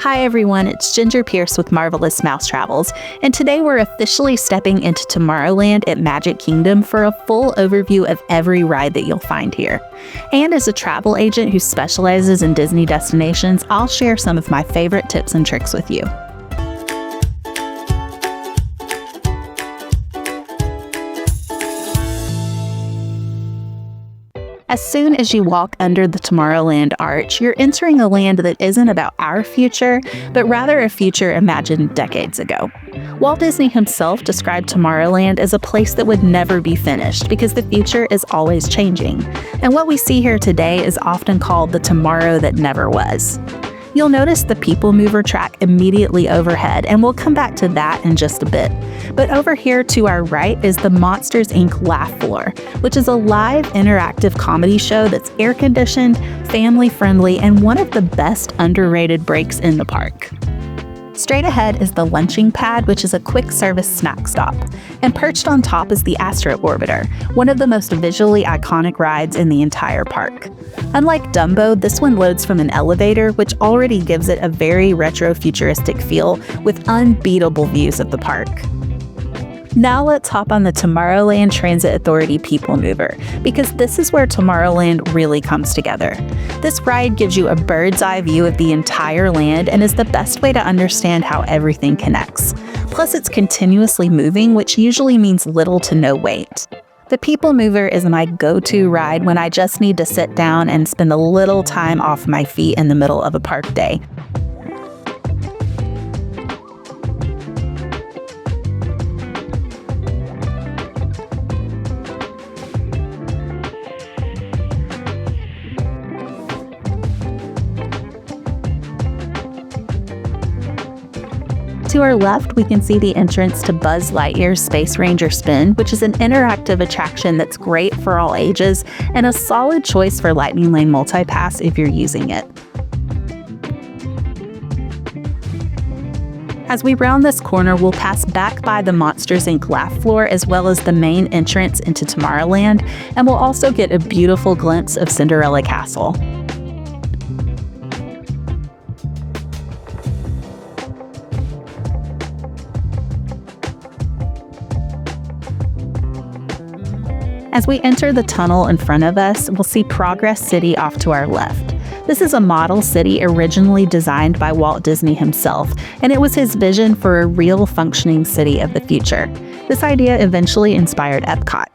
Hi everyone, it's Ginger Pierce with Marvelous Mouse Travels, and today we're officially stepping into Tomorrowland at Magic Kingdom for a full overview of every ride that you'll find here. And as a travel agent who specializes in Disney destinations, I'll share some of my favorite tips and tricks with you. As soon as you walk under the Tomorrowland arch, you're entering a land that isn't about our future, but rather a future imagined decades ago. Walt Disney himself described Tomorrowland as a place that would never be finished because the future is always changing. And what we see here today is often called the tomorrow that never was. You'll notice the People Mover track immediately overhead, and we'll come back to that in just a bit. But over here to our right is the Monsters, Inc. Laugh Floor, which is a live interactive comedy show that's air-conditioned, family-friendly, and one of the best underrated breaks in the park. Straight ahead is the Lunching Pad, which is a quick-service snack stop. And perched on top is the Astro Orbiter, one of the most visually iconic rides in the entire park. Unlike Dumbo, this one loads from an elevator, which already gives it a very retro-futuristic feel with unbeatable views of the park. Now let's hop on the Tomorrowland Transit Authority People Mover, because this is where Tomorrowland really comes together. This ride gives you a bird's eye view of the entire land and is the best way to understand how everything connects. Plus, it's continuously moving, which usually means little to no wait. The People Mover is my go-to ride when I just need to sit down and spend a little time off my feet in the middle of a park day. To our left, we can see the entrance to Buzz Lightyear's Space Ranger Spin, which is an interactive attraction that's great for all ages and a solid choice for Lightning Lane Multipass if you're using it. As we round this corner, we'll pass back by the Monsters, Inc. Laugh Floor as well as the main entrance into Tomorrowland, and we'll also get a beautiful glimpse of Cinderella Castle. As we enter the tunnel in front of us, we'll see Progress City off to our left. This is a model city originally designed by Walt Disney himself, and it was his vision for a real functioning city of the future. This idea eventually inspired Epcot.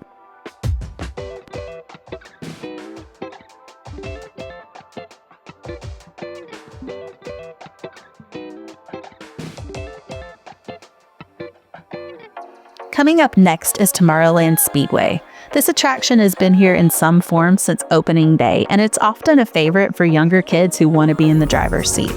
Coming up next is Tomorrowland Speedway. This attraction has been here in some form since opening day, and it's often a favorite for younger kids who want to be in the driver's seat.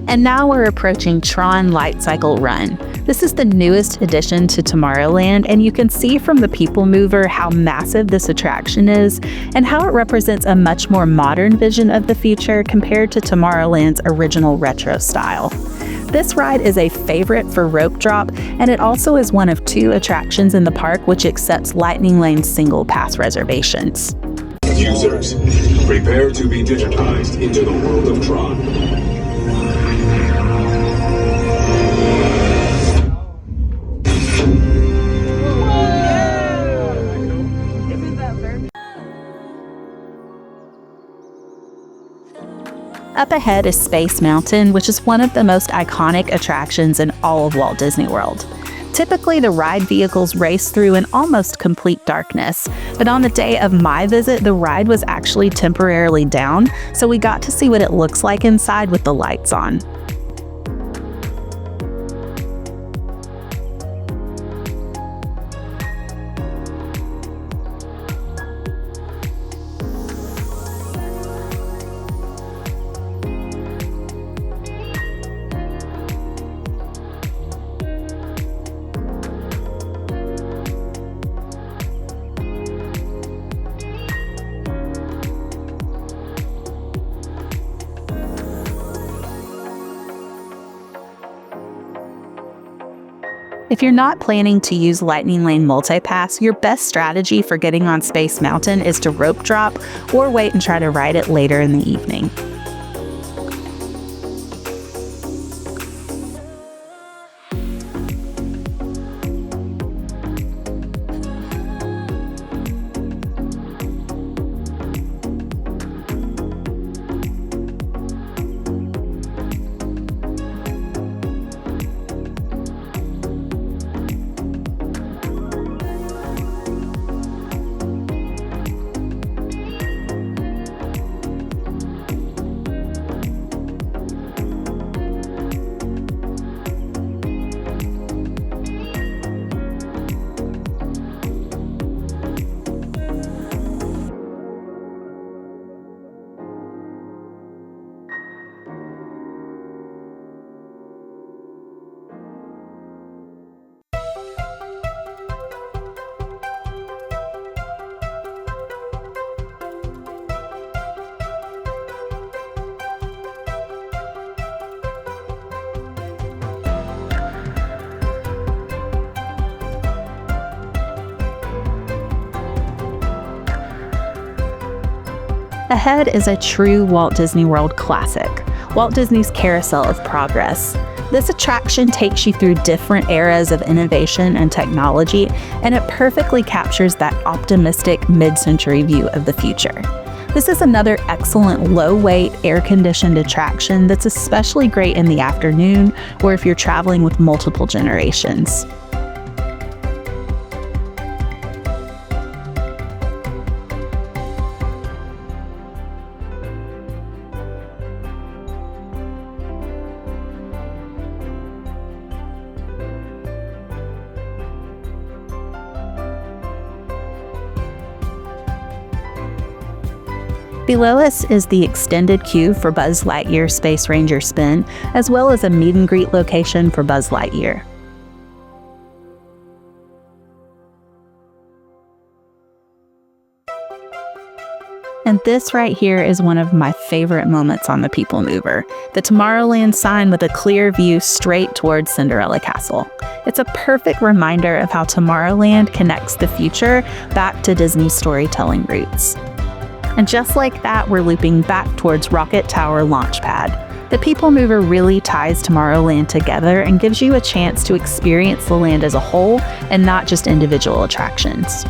And now we're approaching Tron Light Cycle Run. This is the newest addition to Tomorrowland, and you can see from the People Mover how massive this attraction is and how it represents a much more modern vision of the future compared to Tomorrowland's original retro style. This ride is a favorite for rope drop, and it also is one of 2 attractions in the park which accepts Lightning Lane single pass reservations. Users, prepare to be digitized into the world of Tron. Up ahead is Space Mountain, which is one of the most iconic attractions in all of Walt Disney World. Typically, the ride vehicles race through in almost complete darkness, but on the day of my visit, the ride was actually temporarily down, so we got to see what it looks like inside with the lights on. If you're not planning to use Lightning Lane Multipass, your best strategy for getting on Space Mountain is to rope drop or wait and try to ride it later in the evening. Ahead is a true Walt Disney World classic, Walt Disney's Carousel of Progress. This attraction takes you through different eras of innovation and technology, and it perfectly captures that optimistic mid-century view of the future. This is another excellent low-weight, air-conditioned attraction that's especially great in the afternoon or if you're traveling with multiple generations. Below us is the extended queue for Buzz Lightyear Space Ranger Spin, as well as a meet and greet location for Buzz Lightyear. And this right here is one of my favorite moments on the People Mover, the Tomorrowland sign with a clear view straight towards Cinderella Castle. It's a perfect reminder of how Tomorrowland connects the future back to Disney's storytelling roots. And just like that, we're looping back towards Rocket Tower Launchpad. The People Mover really ties Tomorrowland together and gives you a chance to experience the land as a whole and not just individual attractions.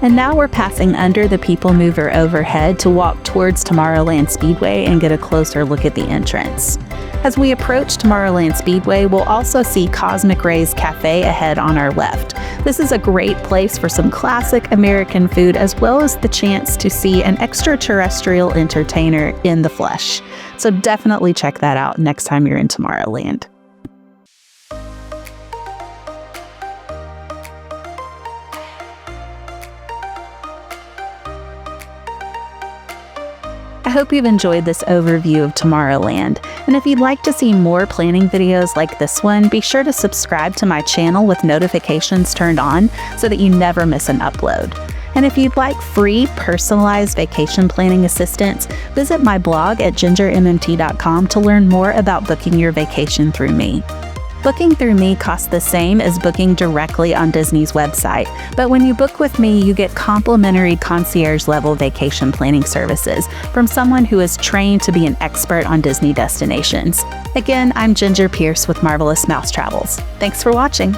And now we're passing under the People Mover overhead to walk towards Tomorrowland Speedway and get a closer look at the entrance. As we approach Tomorrowland Speedway, we'll also see Cosmic Rays Cafe ahead on our left. This is a great place for some classic American food as well as the chance to see an extraterrestrial entertainer in the flesh. So definitely check that out next time you're in Tomorrowland. I hope you've enjoyed this overview of Tomorrowland, and if you'd like to see more planning videos like this one, be sure to subscribe to my channel with notifications turned on so that you never miss an upload. And if you'd like free, personalized vacation planning assistance, visit my blog at gingermmt.com to learn more about booking your vacation through me. Booking through me costs the same as booking directly on Disney's website, but when you book with me, you get complimentary concierge-level vacation planning services from someone who is trained to be an expert on Disney destinations. Again, I'm Ginger Pierce with Marvelous Mouse Travels. Thanks for watching.